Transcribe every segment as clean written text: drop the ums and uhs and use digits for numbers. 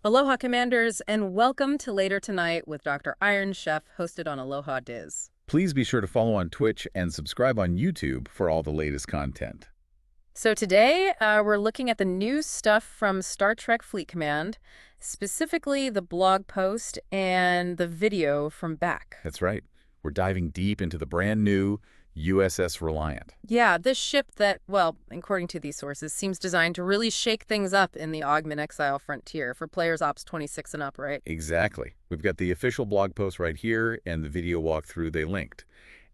Aloha Commanders, and welcome to Later Tonight with Dr. Iron Chef, hosted on Aloha Diz. Please be sure to follow on Twitch and subscribe on YouTube for all the latest content. So today, we're looking at the new stuff from Star Trek Fleet Command, specifically the blog post and the video from back. That's right. We're diving deep into the brand new USS Reliant. Yeah, this ship that, well, according to these sources, seems designed to really shake things up in the Augment Exile frontier for players Ops 26 and up, right? Exactly. We've got the official blog post right here and the video walkthrough they linked.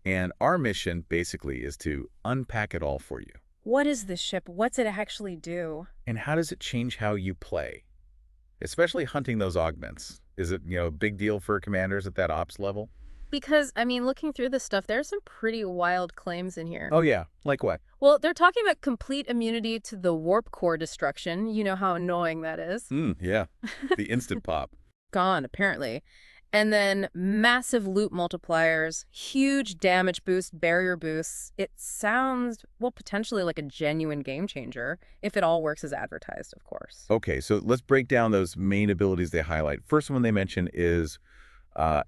And our mission, basically, is to unpack it all for you. What is this ship? What's it actually do? And how does it change how you play? Especially hunting those augments. Is it, a big deal for commanders at that ops level? Because, looking through this stuff, there's some pretty wild claims in here. Oh, yeah. Like what? Well, they're talking about complete immunity to the warp core destruction. You know how annoying that is. Yeah. The instant pop. Gone, apparently. And then massive loot multipliers, huge damage boost, barrier boosts. It sounds, well, potentially like a genuine game changer, if it all works as advertised, of course. Okay, so let's break down those main abilities they highlight. First one they mention is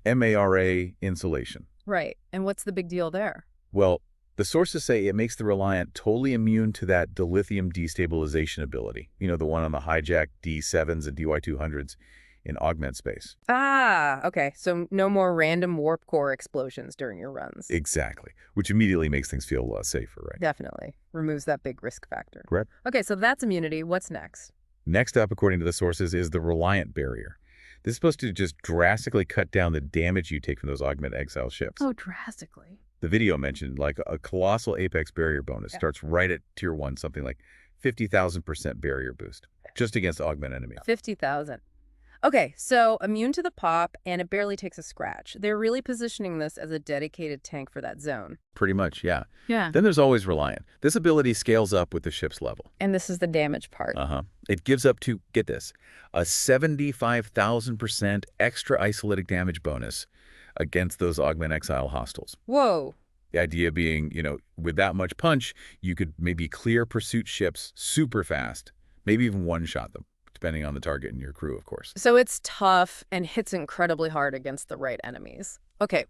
MARA insulation. Right. And what's the big deal there? Well, the sources say it makes the Reliant totally immune to that Dilithium destabilization ability. The one on the hijacked D7s and DY200s in augment space. Ah, okay. So no more random warp core explosions during your runs. Exactly, which immediately makes things feel a lot safer, right? Definitely. Removes that big risk factor. Correct. Okay, so that's immunity. What's next? Next up, according to the sources, is the Reliant Barrier. This is supposed to just drastically cut down the damage you take from those Augment Exile ships. Oh, drastically. The video mentioned like a colossal Apex barrier bonus starts right at Tier 1, something like 50,000% barrier boost, just against Augment enemies. 50,000. Okay, so immune to the pop, and it barely takes a scratch. They're really positioning this as a dedicated tank for that zone. Pretty much, yeah. Yeah. Then there's always Reliant. This ability scales up with the ship's level. And this is the damage part. It gives up to, get this, a 75,000% extra Isolytic damage bonus against those Augment Exile hostiles. Whoa. The idea being, with that much punch, you could maybe clear pursuit ships super fast, maybe even one-shot them, depending on the target and your crew, of course. So it's tough and hits incredibly hard against the right enemies. Okay.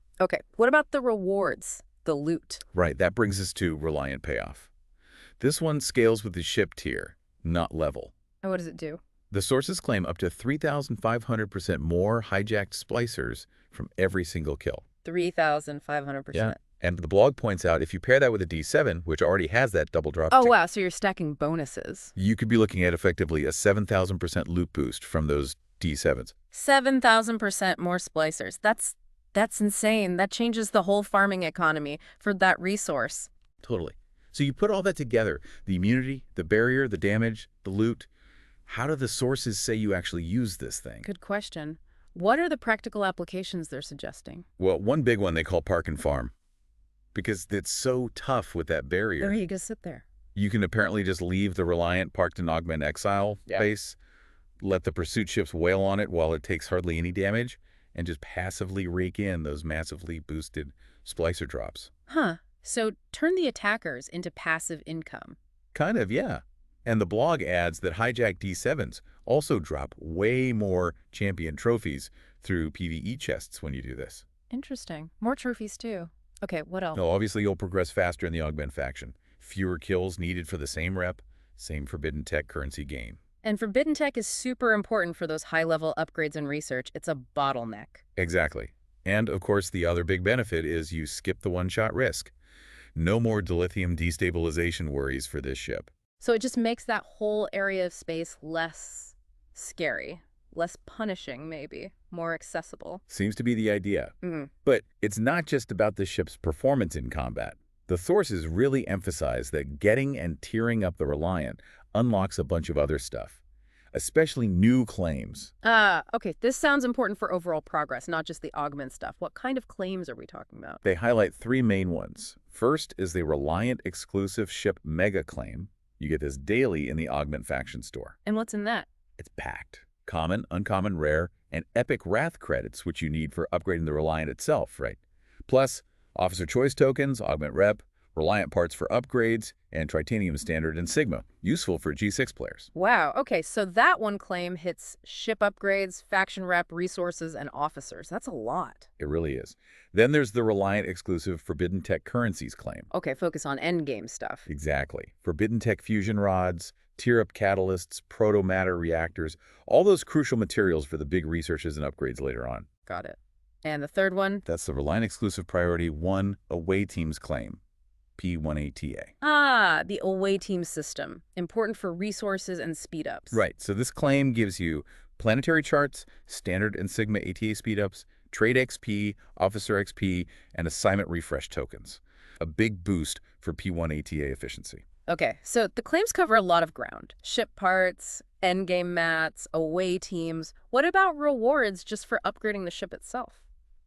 What about the rewards, the loot? Right, that brings us to Reliant Payoff. This one scales with the ship tier, not level. And what does it do? The sources claim up to 3,500% more hijacked splicers from every single kill. 3,500%. Yeah. And the blog points out if you pair that with a D7, which already has that double drop. Oh, wow. So you're stacking bonuses. You could be looking at effectively a 7,000% loot boost from those D7s. 7,000% more splicers. That's insane. That changes the whole farming economy for that resource. Totally. So you put all that together, the immunity, the barrier, the damage, the loot. How do the sources say you actually use this thing? Good question. What are the practical applications they're suggesting? Well, one big one they call park and farm. Because it's so tough with that barrier. There you go, sit there. You can apparently just leave the Reliant parked in Augment Exile base, let the pursuit ships wail on it while it takes hardly any damage, and just passively rake in those massively boosted splicer drops. Huh. So turn the attackers into passive income. Kind of, yeah. And the blog adds that hijacked D7s also drop way more champion trophies through PvE chests when you do this. Interesting. More trophies, too. Okay, what else? No, obviously you'll progress faster in the Augment faction. Fewer kills needed for the same rep, same Forbidden Tech currency gain. And Forbidden Tech is super important for those high-level upgrades and research. It's a bottleneck. Exactly. And, of course, the other big benefit is you skip the one-shot risk. No more Dilithium destabilization worries for this ship. So it just makes that whole area of space less scary, less punishing, maybe, more accessible. Seems to be the idea. But it's not just about the ship's performance in combat. The sources really emphasize that getting and tearing up the Reliant unlocks a bunch of other stuff, especially new claims. Okay, this sounds important for overall progress, not just the augment stuff. What kind of claims are we talking about? They highlight three main ones. First is the Reliant exclusive ship mega claim. You get this daily in the Augment faction store. And what's in that? It's packed. Common, uncommon, rare, and epic wrath credits, which you need for upgrading the Reliant itself, right? Plus, officer choice tokens, augment rep, Reliant parts for upgrades, and Tritanium Standard and Sigma, useful for G6 players. Wow, okay, so that one claim hits ship upgrades, faction rep, resources, and officers. That's a lot. It really is. Then there's the Reliant exclusive Forbidden Tech Currencies claim. Okay, focus on endgame stuff. Exactly. Forbidden Tech fusion rods, tier-up catalysts, proto-matter reactors, all those crucial materials for the big researches and upgrades later on. Got it. And the third one? That's the Reliant exclusive Priority 1 Away Teams claim. P1ATA. Ah, the away team system. Important for resources and speed-ups. Right. So this claim gives you planetary charts, standard and Sigma ATA speed-ups, trade XP, officer XP, and assignment refresh tokens. A big boost for P1ATA efficiency. Okay, so the claims cover a lot of ground. Ship parts, endgame mats, away teams. What about rewards just for upgrading the ship itself?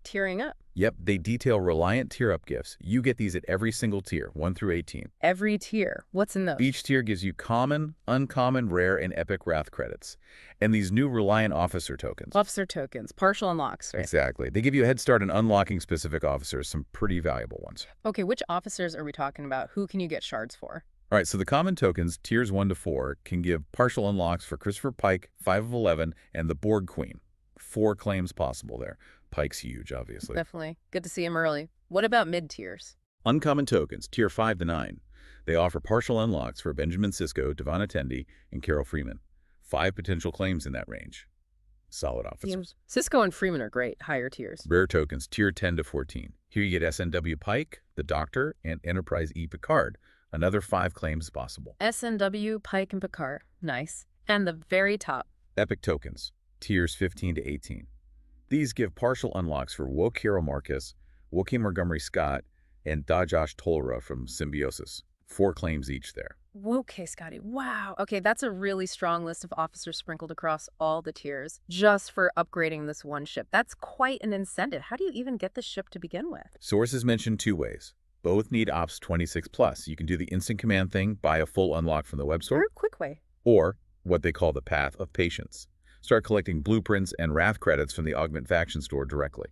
Tiering up. Yep, they detail Reliant tier-up gifts. You get these at every single tier, 1 through 18. Every tier. What's in those? Each tier gives you common, uncommon, rare, and epic Wrath credits. And these new Reliant officer tokens. Officer tokens. Partial unlocks, right? Exactly. They give you a head start in unlocking specific officers, some pretty valuable ones. Okay, which officers are we talking about? Who can you get shards for? All right, so the common tokens, tiers 1 to 4, can give partial unlocks for Christopher Pike, 5 of 11, and the Borg Queen. 4 claims possible there. Pike's huge, obviously. Definitely. Good to see him early. What about mid-tiers? Uncommon tokens, tier 5 to 9. They offer partial unlocks for Benjamin Sisko, Devon Attendee, and Carol Freeman. 5 potential claims in that range. Solid officers. Sisko and Freeman are great, higher tiers. Rare tokens, tier 10 to 14. Here you get SNW Pike, the Doctor, and Enterprise E Picard. Another 5 claims possible. SNW, Pike, and Picard. Nice. And the very top. Epic tokens, tiers 15 to 18. These give partial unlocks for Woke Hero Marcus, Wookiee Montgomery Scott, and Dajosh Tolra from Symbiosis. 4 claims each there. Okay, Scotty. Wow. Okay, that's a really strong list of officers sprinkled across all the tiers just for upgrading this one ship. That's quite an incentive. How do you even get the ship to begin with? Sources mention 2 ways. Both need Ops 26+. You can do the instant command thing, buy a full unlock from the web store. Or a quick way. Or what they call the Path of Patience. Start collecting blueprints and Wrath credits from the Augment faction store directly.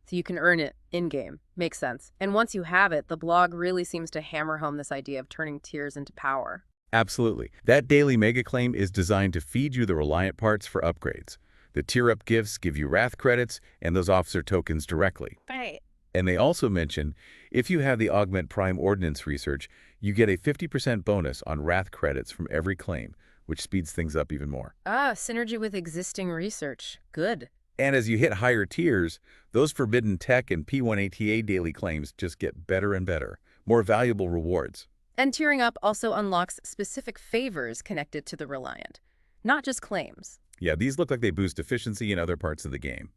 So you can earn it in-game. Makes sense. And once you have it, the blog really seems to hammer home this idea of turning tiers into power. Absolutely. That daily mega claim is designed to feed you the Reliant parts for upgrades. The tier-up gifts give you Wrath credits and those officer tokens directly. Right. And they also mention, if you have the Augment Prime Ordnance research, you get a 50% bonus on Wrath credits from every claim, which speeds things up even more. Ah, synergy with existing research. Good. And as you hit higher tiers, those Forbidden Tech and P1ATA daily claims just get better and better, more valuable rewards. And tiering up also unlocks specific favors connected to the Reliant, not just claims. Yeah, these look like they boost efficiency in other parts of the game.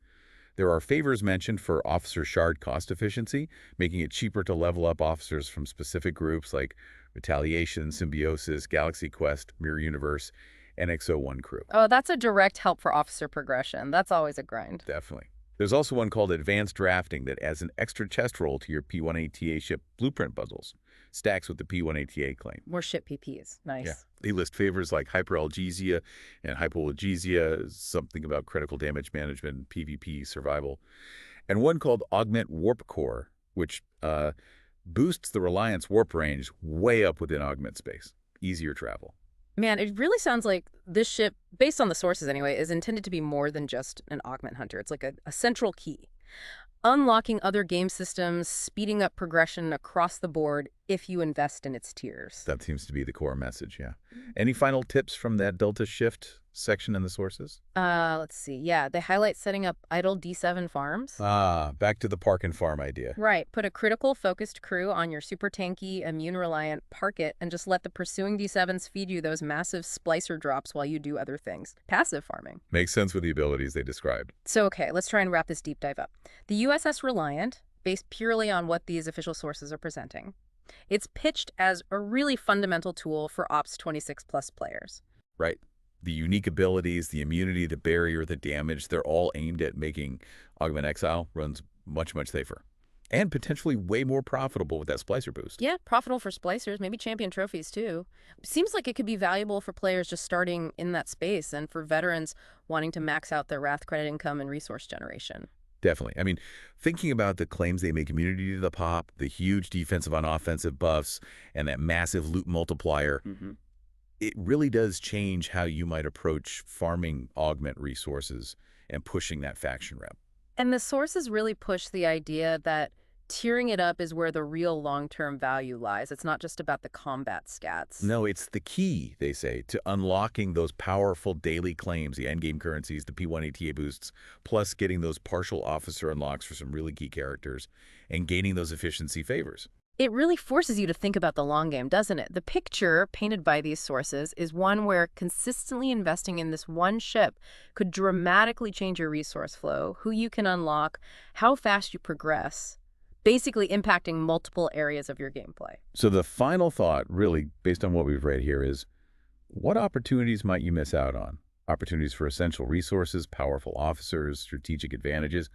There are favors mentioned for officer shard cost efficiency, making it cheaper to level up officers from specific groups like Retaliation, Symbiosis, Galaxy Quest, Mirror Universe, and XO1 crew. Oh, that's a direct help for officer progression. That's always a grind. Definitely. There's also one called Advanced Drafting that adds an extra chest roll to your P1ATA ship blueprint puzzles. Stacks with the P1ATA claim. More ship PPs. Nice. Yeah. They list favors like hyperalgesia and hypoalgesia, something about critical damage management, PvP, survival. And one called Augment Warp Core, which boosts the Reliant's warp range way up within Augment space. Easier travel. Man, it really sounds like this ship, based on the sources anyway, is intended to be more than just an augment hunter. It's like a central key. Unlocking other game systems, speeding up progression across the board if you invest in its tiers. That seems to be the core message, yeah. Any final tips from that Delta Shift section in the sources? Let's see. Yeah, they highlight setting up idle D7 farms. Back to the park and farm idea. Right. Put a critical focused crew on your super tanky, immune reliant park it and just let the pursuing D7s feed you those massive splicer drops while you do other things. Passive farming. Makes sense with the abilities they described. So, okay, let's try and wrap this deep dive up. The USS Reliant, based purely on what these official sources are presenting, it's pitched as a really fundamental tool for Ops 26+ players. Right. The unique abilities, the immunity, the barrier, the damage, they're all aimed at making Augment Exile runs much, much safer. And potentially way more profitable with that Splicer boost. Yeah, profitable for splicers, maybe champion trophies too. Seems like it could be valuable for players just starting in that space and for veterans wanting to max out their Wrath credit income and resource generation. Definitely. I mean, thinking about the claims they make immunity to the pop, the huge defensive on offensive buffs, and that massive loot multiplier, it really does change how you might approach farming augment resources and pushing that faction rep. And the sources really push the idea that tiering it up is where the real long-term value lies. It's not just about the combat scats. No, it's the key, they say, to unlocking those powerful daily claims, the endgame currencies, the P1 ATA boosts, plus getting those partial officer unlocks for some really key characters, and gaining those efficiency favors. It really forces you to think about the long game, doesn't it? The picture painted by these sources is one where consistently investing in this one ship could dramatically change your resource flow, who you can unlock, how fast you progress, basically impacting multiple areas of your gameplay. So the final thought, really, based on what we've read here, is what opportunities might you miss out on? Opportunities for essential resources, powerful officers, strategic advantages.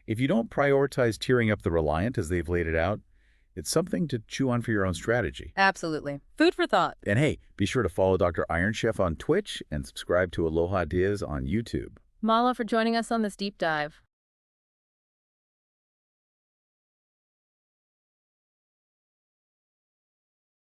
If you don't prioritize tiering up the Reliant as they've laid it out, it's something to chew on for your own strategy. Absolutely. Food for thought. And hey, be sure to follow Dr. Iron Chef on Twitch and subscribe to Aloha Diaz on YouTube. Mala for joining us on this deep dive.